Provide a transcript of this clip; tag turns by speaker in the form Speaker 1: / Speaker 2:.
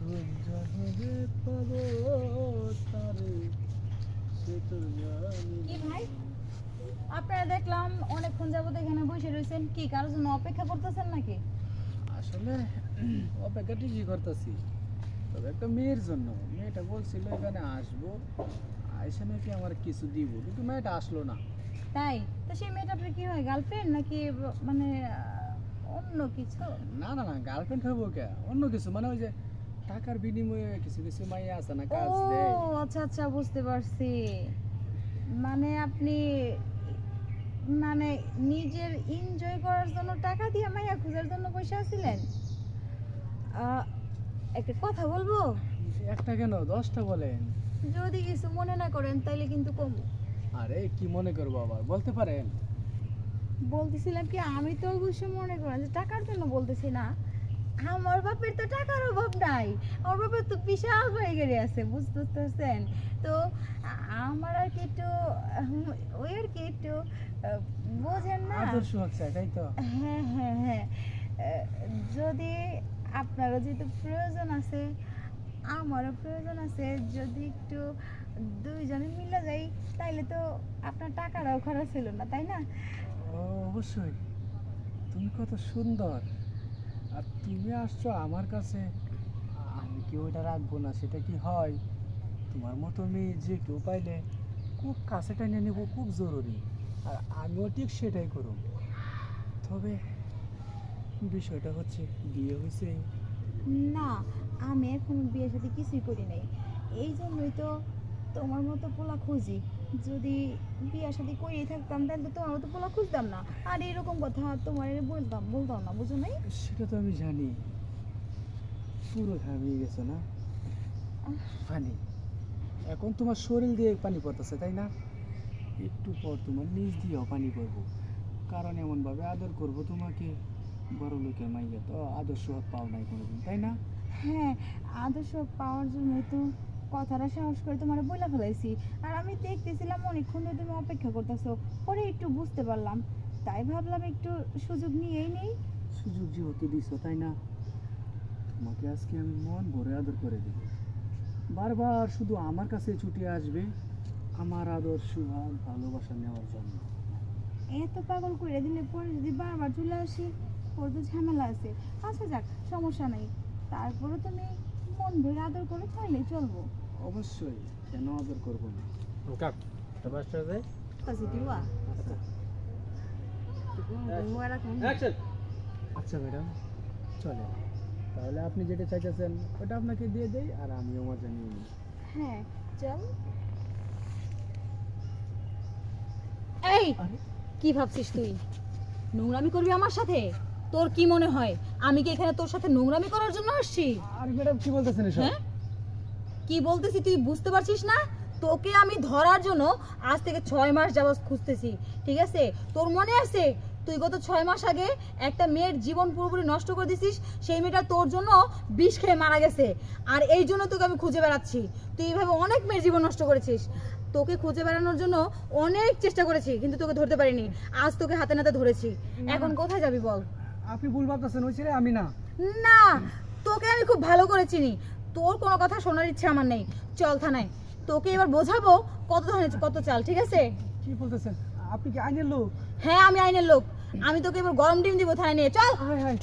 Speaker 1: খুঁজে পাবো তারে সে তো জানি
Speaker 2: কি ভাই, আপনারা দেখলাম অনেকক্ষণ যাবত এখানে বসে রয়েছেন, কি কারোর জন্য অপেক্ষা করতেছেন নাকি?
Speaker 1: আসলে অপেক্ষা ঠিকই করতেছি, তবে একটা মেয়ের জন্য। মেয়েটা বলছিল এখানে আসবো, আইসা নাকি আমার কিছু দিব, কিন্তু মেয়েটা আসলো না।
Speaker 2: তাই তো সেই মেয়েটা আপনার কি হয়, গার্লফ্রেন্ড নাকি মানে অন্য কিছু?
Speaker 1: না না না, গার্লফ্রেন্ড হবো কে, অন্য কিছু, মানে ওই যে টাকার বিনিময়ে কিছু কিছু মাইয়া আছে না,
Speaker 2: ও
Speaker 1: কাজ দেয়।
Speaker 2: আচ্ছা আচ্ছা, বুঝতে পারছি। মানে আপনি মানে নিজের এনজয় করার জন্য টাকা দিয়ে মাইয়া খোঁজার জন্য পয়সা আছিলেন। একটা কথা বলবো?
Speaker 1: একটা কেন, 10টা বলেন।
Speaker 2: যদি কিছু মনে না করেন তাইলে কিন্তু কম।
Speaker 1: আরে কি মনে করবো, আবার বলতে পারেন।
Speaker 2: বলতেছিলাম কি, আমি তো অবশ্য মনে করেন যে টাকার জন্য বলতেছি না। আমার বাপের তো টাকার অভাব নাই, আমার বাপের তো বিশাল হয়ে গেলে আছে, বুঝতে পারছেন তো। আমার আর কি একটু ওই আর কি একটু বোঝেন না।
Speaker 1: আদর্শ হচ্ছে, তাই তো।
Speaker 2: হ্যাঁ হ্যাঁ হ্যাঁ, যদি আপনারও যেহেতু প্রয়োজন আছে, আমারও প্রয়োজন আছে, যদি একটু দুইজনে মিলে যাই তাইলে তো আপনার টাকাটাও খরচ ছিল না, তাই না?
Speaker 1: ও অবশ্যই, তুমি কত সুন্দর, আর তুমি আসছো আমার কাছে, আমি কি ওইটা রাখবো না? সেটা কি হয়? তোমার মতো মেয়ে যে কেউ পাইলে খুব কাছে টেনে নেব, খুব জরুরি। আর আমিও ঠিক সেটাই করব। তবে বিষয়টা হচ্ছে, বিয়ে হয়েছে।
Speaker 2: না, আমি এখন বিয়ের সাথে কিছুই করি নাই, এই জন্যই তো তোমার মতো পোলা খুঁজি। যদি বিয়ের সাথে করেই থাকতাম তাহলে তো তোমার মতো পোলা খুঁজতাম না, আর এরকম কথা তোমার বলতাম বলতাম না, বুঝো নাই?
Speaker 1: সেটা তো আমি জানি, পুরো ঘামিয়ে গেছো না পানি। এখন তোমার শরীর দিয়ে পানি পড়তেছে, তাই না? একটু পর তোমার নিজ দিয়েও পানি পড়বো, কারণ এমনভাবে আদর করব তোমাকে, বড় লোকের মাইয়া তো আদর্শ পাও নাই কোনোদিন, তাই না?
Speaker 2: হ্যাঁ, আদর্শ পাওয়ার জন্যই তো কথাটা সাহস করে তোমার বইলা ফেলাইছি। আর আমি দেখতেছিলাম অনেকক্ষণ ধরে তুমি অপেক্ষা করতেছো, পরে একটু বুঝতে পারলাম, তাই ভাবলাম একটু সুযোগ নিয়েই নেই।
Speaker 1: সুযোগ যেহেতু দিছো, তাই না, তোমাকে আজকে আমি মন ভরে আদর করে দেব। বারবার শুধু আমার কাছে ছুটে আসবে আমার আদর সুহাগ ভালোবাসা নেওয়ার জন্য।
Speaker 2: এত পাগল করে দিলে পরে যদি বারবার চলে আসি, ওর তো ঝামেলা আছে। আচ্ছা যাক, সমস্যা নাই, তারপরে তুমি মন ভরে আদর করে চাইলেই চলবো।
Speaker 1: অবশ্যই, কেন আদর করবো না।
Speaker 3: কাক তামাশা দে
Speaker 2: কাছে দিবা
Speaker 1: আচ্ছা
Speaker 3: অ্যাকশন
Speaker 1: আচ্ছা ম্যাডাম, চলে, তাহলে আপনি যেটা চাইতেছেন ওটা আপনাকে দিয়ে দেই, আর আমিও মজা নিয়ে নিই।
Speaker 2: হ্যাঁ চল। এই,
Speaker 1: আরে
Speaker 2: কি ভাবছিস তুই, নোংরামি করবি আমার সাথে? তোর কি মনে হয় আমি কি এখানে তোর সাথে নোংরামি করার জন্য আসছি?
Speaker 1: আরে ম্যাডাম কি বলতেছেন এসব?
Speaker 2: হ্যাঁ, কি বলতেছি তুই বুঝতে পারছিস না? তোকে আমি ধরার জন্য আজ থেকে 6 মাস যাবত খুঁজতেছি, ঠিক আছে? তোর মনে আছে তুই গত 6 মাস আগে একটা মেয়ের জীবন পুরোপুরি নষ্ট করে দিছিস? সেই মেয়েটা তোর জন্য বিষ খেয়ে মারা গেছে, আর এই জন্য তোকে আমি খুঁজে বেড়াচ্ছি। তুই এইভাবে অনেক মেয়ের জীবন নষ্ট করেছিস। তোকে খুঁজে বেড়ানোর জন্য অনেক চেষ্টা করেছি, কিন্তু তোকে ধরতে পারিনি। আজ তোকে হাতে নাতে ধরেছি, এখন কোথায় যাবি বল?
Speaker 1: আপনি ভুল ভাবতেছেন, ওই ছেলে আমি না।
Speaker 2: না, তোকে আমি খুব ভালো করে চিনি, তোর কোনো কথা শোনার ইচ্ছে আমার নেই। চল থানায়, তোকে এবার বোঝাবো কত ধানে কত চাল, ঠিক আছে?
Speaker 1: কি বলতেছেন? আপনি কি আইনের লোক?
Speaker 2: হ্যাঁ, আমি আইনের লোক। আমি তোকে এবার গরম ডিম দিব থানায় নিয়ে, চল।
Speaker 1: হায় হায়,